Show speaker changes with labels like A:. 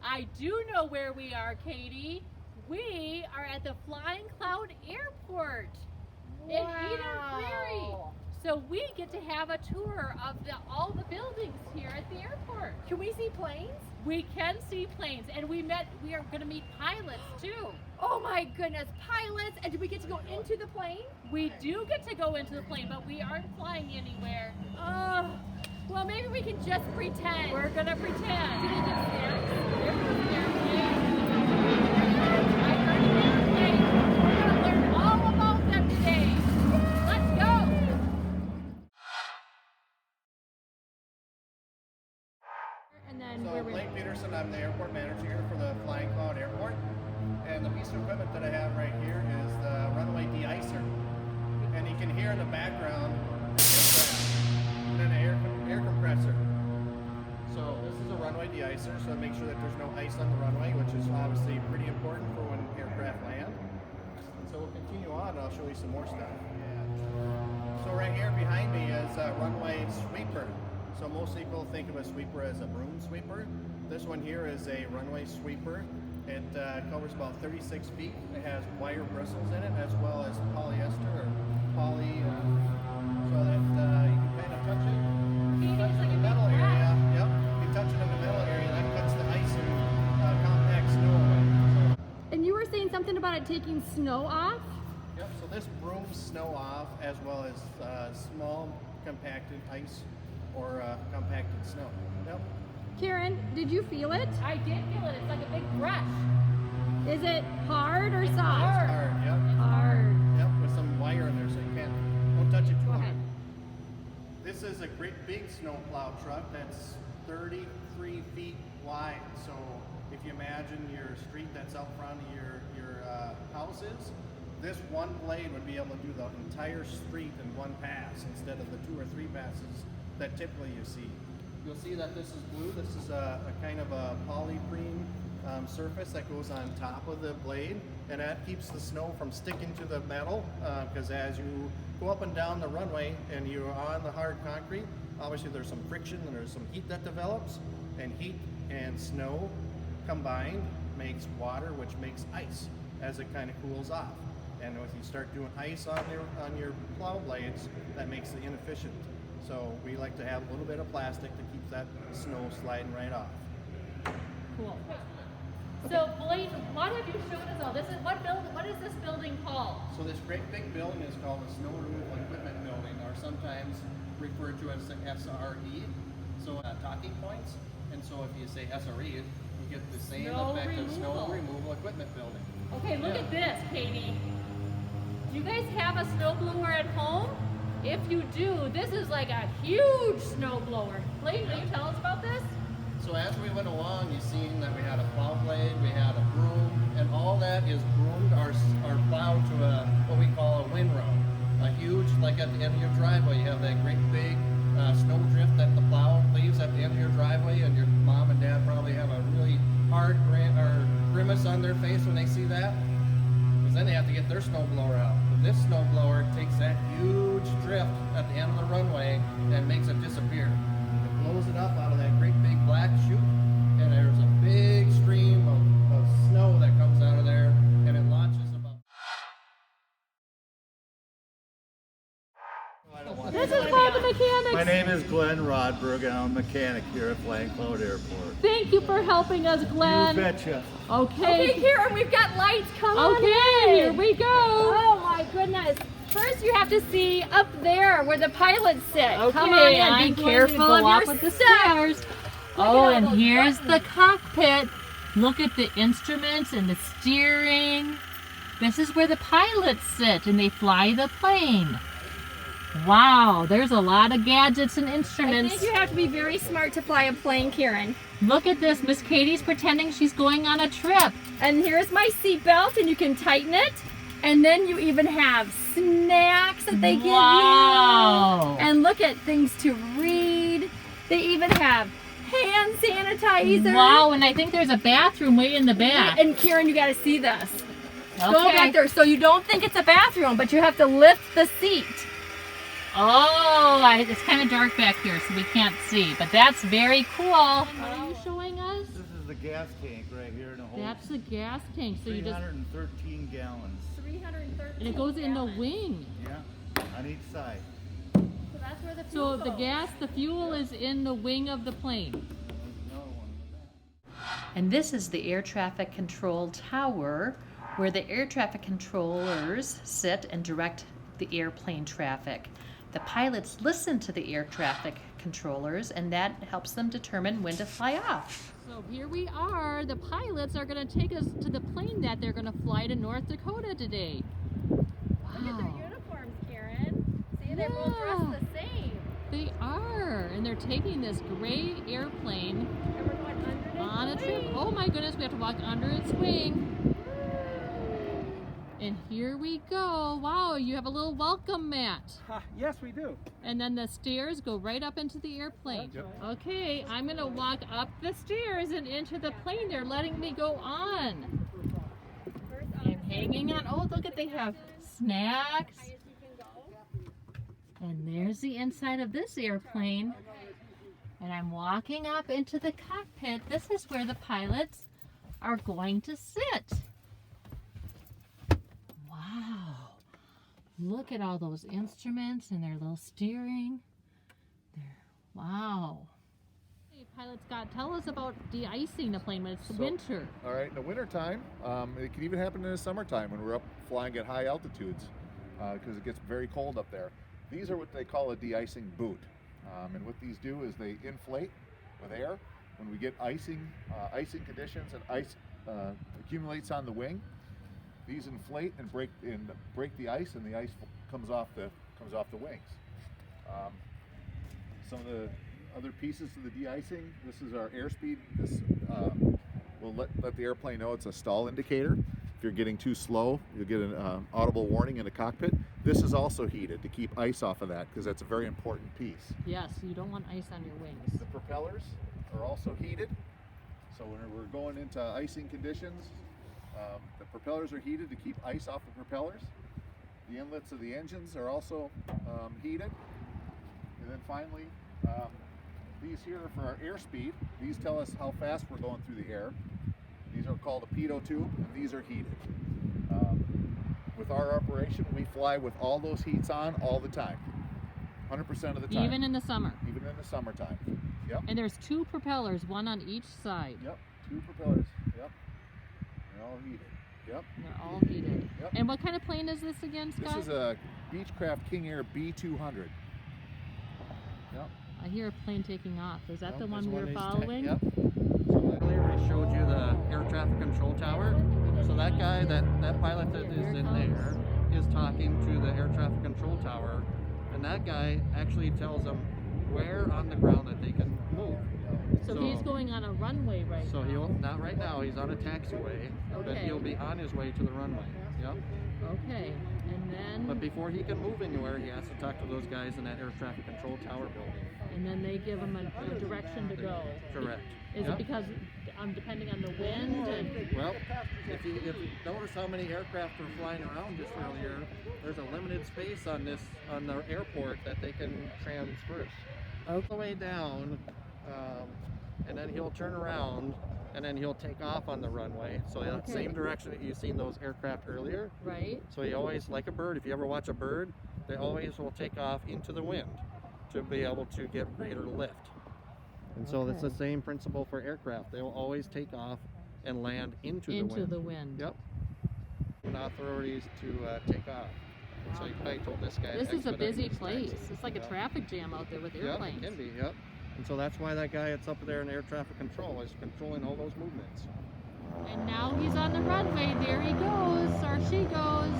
A: I do know where we are, Katie. We are at the Flying Cloud Airport in Eden Prairie. So we get to have a tour of all the buildings here at the airport.
B: Can we see planes?
A: We can see planes, and we are going to meet pilots too.
B: Oh my goodness, pilots! And do we get to go into the plane?
A: We do get to go into the plane, but we aren't flying anywhere.
B: Oh, well maybe we can just pretend.
A: We're going to pretend.
B: Do they give snacks?
A: There's an airplane. I heard an airplane. We're going to learn all about them today. Let's go.
B: And then
C: So Blake Peterson, I'm the airport manager here for the Flying Cloud Airport. And the piece of equipment that I have right here is the runway de-icer. And you can hear in the background and then an air compressor. So this is a runway de-icer, so it makes sure that there's no ice on the runway, which is obviously pretty important for when aircraft land. So we'll continue on and I'll show you some more stuff. So right here behind me is a runway sweeper. So most people think of a sweeper as a broom sweeper. This one here is a runway sweeper. It covers about 36 feet. It has wire bristles in it as well as polyester or poly, so that you can kind of touch it. Touch it in the metal area. Yep, you touch it in the metal area, that cuts the ice and compact snow away. So,
B: And you were saying something about it taking snow off?
C: yep, so this brooms snow off as well as small compacted ice or compacted snow. Yep.
B: Karen, did you feel it?
A: I did feel it. It's like a big brush.
B: Is it hard or soft?
A: hard.
C: Hard, yep.
B: Hard.
C: Yep, with some wire in there so you don't touch it too
B: Go
C: hard.
B: ahead.
C: This is a great big snow plow truck that's 33 feet wide. So if you imagine your street that's out front of your houses, this one blade would be able to do the entire street in one pass instead of the 2 or 3 passes that typically you see. You'll see that this is blue. This is a kind of a polyprene surface that goes on top of the blade, and that keeps the snow from sticking to the metal, because as you go up and down the runway and you're on the hard concrete, obviously there's some friction and there's some heat that develops, and heat and snow combined makes water, which makes ice as it kind of cools off. And if you start doing ice on your plow blades, that makes it inefficient. So we like to have a little bit of plastic to keep that snow sliding right off.
A: Cool. So Blaine, what have you shown us all? This is what is this building called?
C: So this great big building is called the Snow Removal Equipment Building, or sometimes referred to as the SRE. So talking points. And so if you say SRE, you get the same effect of Snow Removal Equipment Building.
A: Okay, look at this, Katie. Do you guys have a snow blower at home? If you do, this is like a huge snow blower. Blaine, will you tell us about this?
C: So as we went along, you've seen that we had a plow blade, we had a broom, and all that is groomed our plow to what we call a windrow. A huge, like at the end of your driveway, you have that great big snow drift that the plow leaves at the end of your driveway, and your mom and dad probably have a really hard grimace on their face when they see that, because then they have to get their snow blower out. But this snow blower takes that huge drift at the end of the runway and makes it disappear. It blows it up out of that great big black chute, and there's a big stream of snow that comes out of there, and it launches about.
B: This is Bob the mechanic.
D: My name is Glenn Rodberg, and I'm a mechanic here at Flying Cloud Airport.
A: Thank you for helping us, Glenn.
D: You betcha.
A: Okay.
B: Okay, Karen, we've got lights. Come on
A: Okay,
B: in.
A: here we go.
B: Oh my goodness. First you have to see up there where the pilots sit.
A: Okay,
B: Come on in.
A: I'm
B: Be
A: going
B: careful
A: to go
B: of
A: up
B: your
A: with the
B: stuff.
A: stairs. Oh, and here's the cockpit. Look at the instruments and the steering. This is where the pilots sit and they fly the plane. Wow, there's a lot of gadgets and
B: I
A: instruments.
B: think you have to be very smart to fly a plane, Karen.
A: Look at this. Miss Katie's pretending she's going on a trip.
B: And here's my seatbelt, and you can tighten it. And then you even have snacks that they give
A: Wow.
B: you. And look at things to read. They even have hand sanitizer.
A: Wow, and I think there's a bathroom way in the back.
B: And Karen, you got to see this.
A: Okay.
B: Go back there. So you don't think it's a bathroom, but you have to lift the seat.
A: Oh, it's kind of dark back here, so we can't see. But that's very cool. What are you showing us?
D: This is the gas tank right here in the hole.
A: That's the gas tank. So you just
D: 313 gallons.
B: 313.
A: and it goes in the
B: gallons.
A: wing.
D: Yeah, on each side.
B: So that's where the fuel
A: So the
B: goes.
A: gas, the fuel is in the wing of the plane.
D: There's another one.
A: And this is the air traffic control tower where the air traffic controllers sit and direct the airplane traffic. The pilots listen to the air traffic controllers and that helps them determine when to fly off. So here we are. The pilots are going to take us to the plane that they're going to fly to North Dakota today.
B: Look at their uniforms, Karen. See, they're both dressed the same.
A: They are. And they're taking this gray airplane
B: And we're going underneath
A: on a
B: the
A: trip.
B: wing.
A: Oh my goodness, we have to walk under its wing. And here we go. Wow, you have a little welcome mat.
E: Yes, we do.
A: And then the stairs go right up into the airplane.
E: That's right.
A: Okay, I'm gonna walk up the stairs and into the plane. They're letting me go on.
B: First,
A: I'm hanging on. Oh, look at, they have snacks.
B: highest you can go.
A: And there's the inside of this airplane. And I'm walking up into the cockpit. This is where the pilots are going to sit. Wow. Look at all those instruments and their little steering. Wow. Hey, Pilot Scott, tell us about de-icing the plane when it's winter.
F: All right, in the wintertime, it can even happen in the summertime when we're up flying at high altitudes because it gets very cold up there. These are what they call a de-icing boot. And what these do is they inflate with air. When we get icing conditions and ice accumulates on the wing, these inflate and break the ice, and the ice comes off the wings. Some of the other pieces of the de-icing. This is our airspeed. This will let the airplane know it's a stall indicator. If you're getting too slow, you'll get an audible warning in the cockpit. This is also heated to keep ice off of that because that's a very important piece.
A: Yes, you don't want ice on your wings.
F: The propellers are also heated. So when we're going into icing conditions, the propellers are heated to keep ice off the propellers. The inlets of the engines are also heated. And then finally, these here are for our airspeed. These tell us how fast we're going through the air. These are called a pitot tube, and these are heated. With our operation, we fly with all those heats on all the time, 100% of the time.
A: Even in the summer.
F: Even in the summertime. Yep.
A: And there's two propellers, one on each side.
F: Yep. 2 propellers. Yep. They're all heated. Yep.
A: They're all heated.
F: Yep.
A: And what kind of plane is this again, Scott?
F: This is a Beechcraft King Air B200. Yep.
A: I hear a plane taking off. Is that
F: Yep,
A: the
F: that's
A: one we were
F: of these
A: following?
F: Yep.
E: So earlier I showed you the air traffic control tower. So that guy, that pilot that is in there is talking to the air traffic control tower, and that guy actually tells them where on the ground that they can move.
A: So he's going on a runway right
E: So
A: now.
E: he'll, not right now, he's on a taxiway, but
A: Okay.
E: he'll be on his way to the runway. Yep.
A: Okay. And then
E: But before he can move anywhere, he has to talk to those guys in that air traffic control tower building.
A: they give him a direction to go.
E: Correct.
A: Is
E: Yep.
A: it because depending on the wind and
E: Well, if you notice how many aircraft were flying around just earlier, there's a limited space on the airport that they can transverse. All the way down, and then he'll turn around, and then he'll take off on the runway. So that
A: Okay.
E: same direction that you've seen those aircraft earlier.
A: right?
E: So he always, like a bird, if you ever watch a bird, they always will take off into the wind to be able to get greater lift. And so it's the
A: Okay.
E: same principle for aircraft. They will always take off and land into the wind.
A: Into the wind.
E: Yep. And authorities to take off. And so he probably told this guy.
A: This
E: to
A: is a
E: expedite
A: busy
E: his
A: place.
E: taxi.
A: It's like a
E: Yep.
A: traffic jam out there with airplanes.
E: Yep, it can be, yep. And so that's why that guy that's up there in air traffic control is controlling all those movements.
A: And now he's on the runway. There he goes, or she goes.